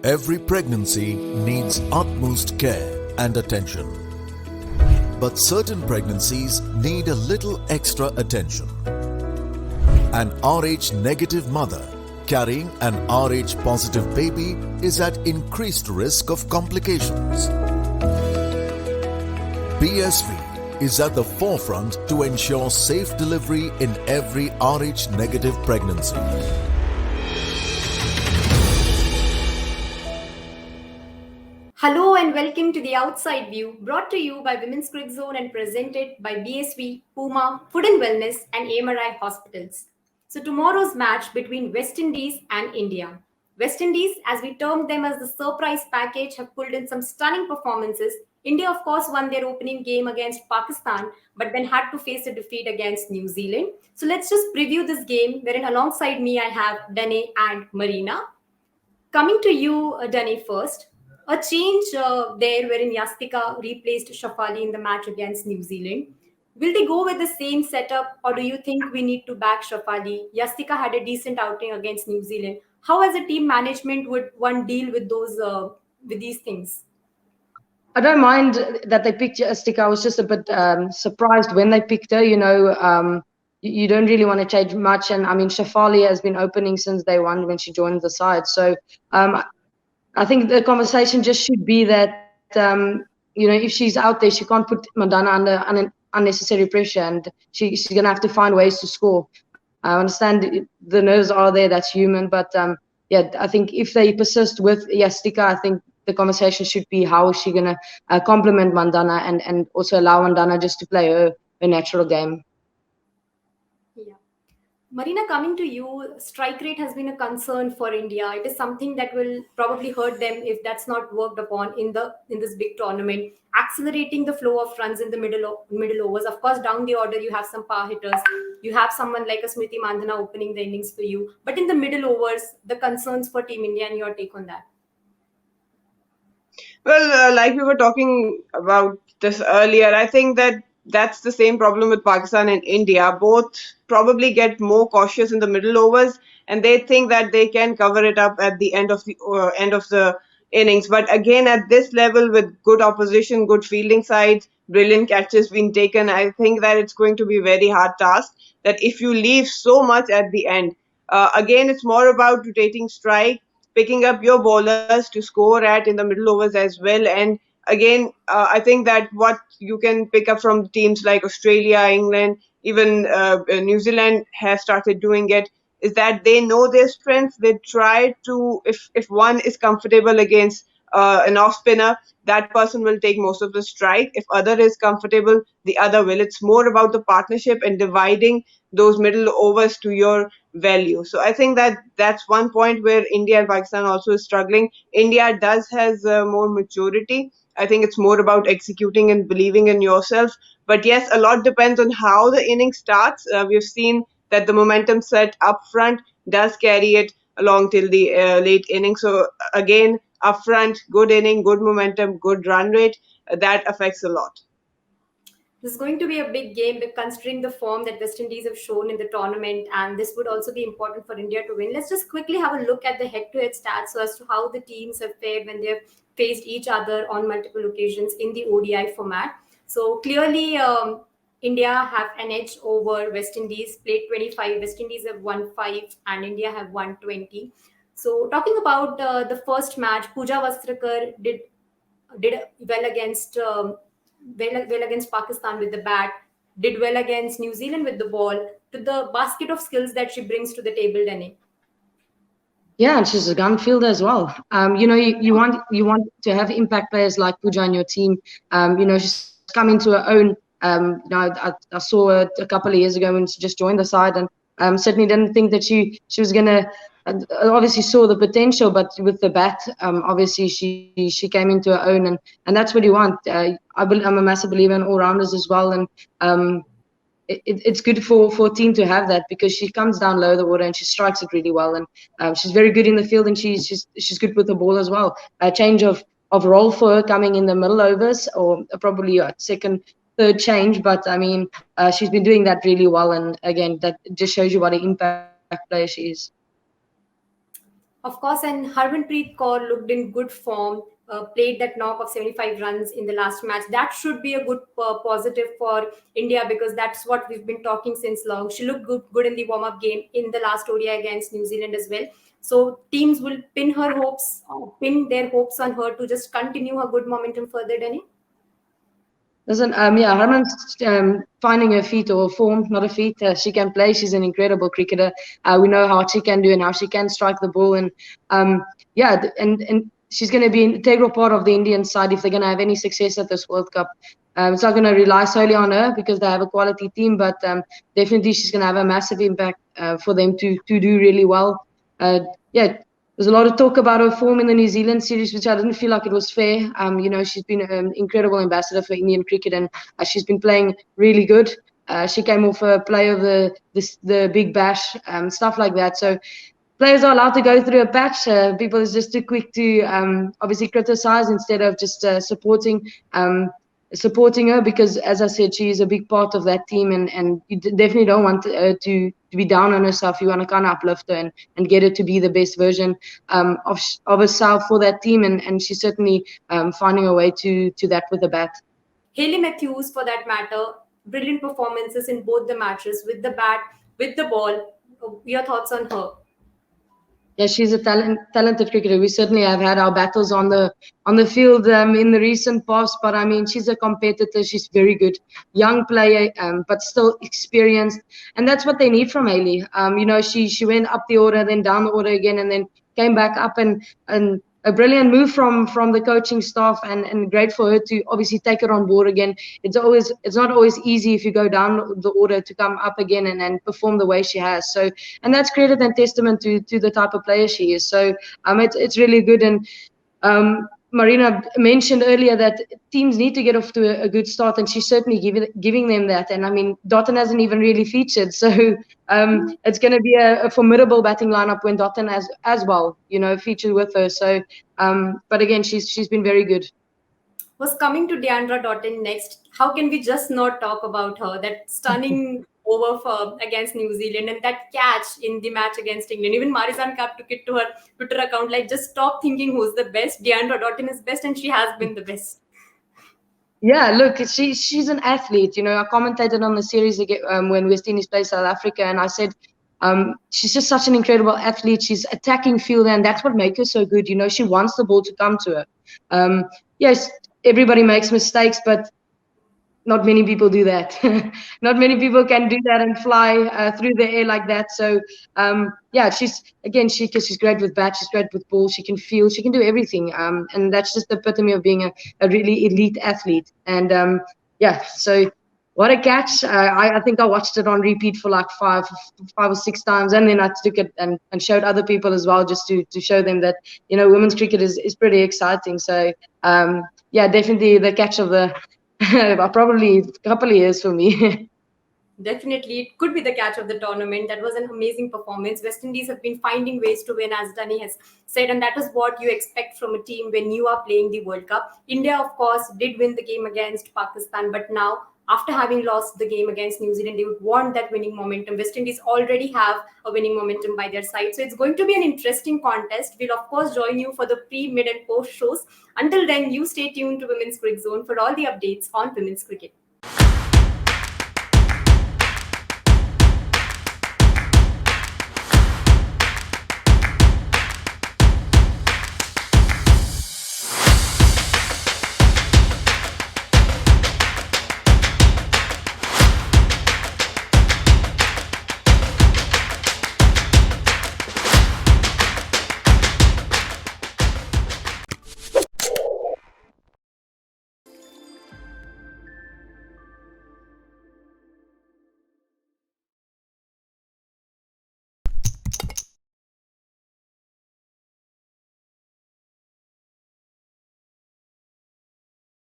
Every pregnancy needs utmost care and attention. But certain pregnancies need a little extra attention. An RH negative mother carrying an RH positive baby is at increased risk of complications. BSV is at the forefront to ensure safe delivery in every RH negative pregnancy. Hello and welcome to The Outside View, brought to you by Women's Cricket Zone and presented by BSV, Puma, Food and Wellness and AMRI Hospitals. So tomorrow's match between West Indies and India. West Indies, as we termed them as the surprise package, have pulled in some stunning performances. India, of course, won their opening game against Pakistan, but then had to face a defeat against New Zealand. So let's just preview this game, wherein alongside me I have Dane and Marina. Coming to you, Dane, first. A change there wherein Yastika replaced Shafali in the match against New Zealand. Will they go with the same setup, or do you think we need to back Shafali? Yastika had a decent outing against New Zealand. How, as a team management, would one deal with these things? I don't mind that they picked Yastika. I was just a bit surprised when they picked her. You don't really want to change much. And I mean, Shafali has been opening since day one when she joined the side. So I think the conversation just should be that, if she's out there, she can't put Mandana under unnecessary pressure, and she's going to have to find ways to score. I understand the nerves are there, that's human, but I think if they persist with Yastika, I think the conversation should be how is she going to complement Mandana and also allow Mandana just to play her natural game. Marina, coming to you, strike rate has been a concern for India. It is something that will probably hurt them if that's not worked upon in this big tournament. Accelerating the flow of runs in the middle overs. Of course, down the order, you have some power hitters. You have someone like a Smriti Mandhana opening the innings for you. But in the middle overs, the concerns for Team India and your take on that? Well, like we were talking about this earlier, I think that's the same problem with Pakistan and India. Both probably get more cautious in the middle overs, and they think that they can cover it up at the end of the innings. But again, at this level, with good opposition, good fielding sides, brilliant catches being taken, I think that it's going to be a very hard task. That if you leave so much at the end, again, it's more about rotating strike, picking up your bowlers to score at in the middle overs as well. And again, I think that what you can pick up from teams like Australia, England, even New Zealand has started doing it, is that they know their strengths. They try to, if one is comfortable against an off-spinner, that person will take most of the strike. If other is comfortable, the other will. It's more about the partnership and dividing those middle overs to your value. So I think that's one point where India and Pakistan also is struggling. India has more maturity. I think it's more about executing and believing in yourself. But yes, a lot depends on how the inning starts. We've seen that the momentum set up front does carry it along till the late inning. So again, up front, good inning, good momentum, good run rate, that affects a lot. This is going to be a big game, considering the form that West Indies have shown in the tournament, and this would also be important for India to win. Let's just quickly have a look at the head-to-head stats so as to how the teams have fared when they've faced each other on multiple occasions in the ODI format. So clearly, India have an edge over West Indies. Played 25, West Indies have won 5, and India have won 20. So talking about the first match, Pooja Vastrakar did well against Pakistan with the bat, did well against New Zealand with the ball, to the basket of skills that she brings to the table, Dane. Yeah, and she's a gun fielder as well. You want to have impact players like Pooja on your team. She's come into her own. I saw her a couple of years ago when she just joined the side, and certainly didn't think that she was gonna. Obviously saw the potential, but with the bat, obviously she came into her own, and that's what you want. I'm a massive believer in all-rounders as well, and it's good for a team to have that, because she comes down low the water and she strikes it really well, and she's very good in the field, and she's good with the ball as well. A change of role for her coming in the middle overs, or probably a second, third change, but I mean she's been doing that really well, and again that just shows you what an impact player she is. Of course, and Harmanpreet Kaur looked in good form, played that knock of 75 runs in the last match. That should be a good positive for India because that's what we've been talking since long. She looked good in the warm-up game in the last ODI against New Zealand as well. So teams will pin their hopes on her to just continue her good momentum further, Danny. Listen, yeah, Harman's finding her feet or form, not a feat. She can play. She's an incredible cricketer. We know how she can do and how she can strike the ball. And yeah, and she's going to be an integral part of the Indian side if they're going to have any success at this World Cup. It's not going to rely solely on her because they have a quality team, but definitely she's going to have a massive impact for them to do really well. Yeah, there's a lot of talk about her form in the New Zealand series, which I didn't feel like it was fair. She's been an incredible ambassador for Indian cricket, and she's been playing really good. She came off a play of the Big Bash, stuff like that. So players are allowed to go through a patch. People is just too quick to obviously criticize instead of just supporting her because, as I said, she is a big part of that team, and you definitely don't want her to be down on herself. You want to kind of uplift her and get her to be the best version of herself for that team, and she's certainly finding a way to that with the bat. Hayley Matthews, for that matter, brilliant performances in both the matches with the bat, with the ball. Your thoughts on her? Yeah, she's a talented cricketer. We certainly have had our battles on the field in the recent past, but I mean, she's a competitor. She's very good, young player, but still experienced, and that's what they need from Hayley. She went up the order, then down the order again, and then came back up, and a brilliant move from the coaching staff, and great for her to obviously take it on board again. It's not always easy if you go down the order to come up again and perform the way she has. So, and that's credit and testament to the type of player she is. So it's really good. And Marina mentioned earlier that teams need to get off to a good start, and she's certainly giving them that. And I mean, Dotton hasn't even really featured, so it's going to be a formidable batting lineup when Dotton has as well, featured with her. So, but again, she's been very good. Was coming to Deandra Dottin next. How can we just not talk about her? That stunning over against New Zealand and that catch in the match against England. Even Marizan Kapp took it to her Twitter account like, just stop thinking who's the best. Deandra Dottin is best, and she has been the best. Yeah, look, she's an athlete. I commentated on the series when West Indies played South Africa, and I said she's just such an incredible athlete. She's attacking fielder, and that's what makes her so good. She wants the ball to come to her. Yes, everybody makes mistakes, but not many people do that. Not many people can do that and fly through the air like that. So yeah, she's great with bat, she's great with ball, she can field, she can do everything. And that's just the epitome of being a really elite athlete. And yeah, so what a catch. I think I watched it on repeat for like five or six times, and then I took it and showed other people as well, just to show them that women's cricket is pretty exciting. So yeah, definitely the catch of the probably a couple of years for me. Definitely, it could be the catch of the tournament. That was an amazing performance. West Indies have been finding ways to win, as Danny has said, and that is what you expect from a team when you are playing the World Cup. India, of course, did win the game against Pakistan, but now, after having lost the game against New Zealand, they would want that winning momentum. West Indies already have a winning momentum by their side. So it's going to be an interesting contest. We'll, of course, join you for the pre, mid, and post shows. Until then, you stay tuned to Women's Cricket Zone for all the updates on women's cricket.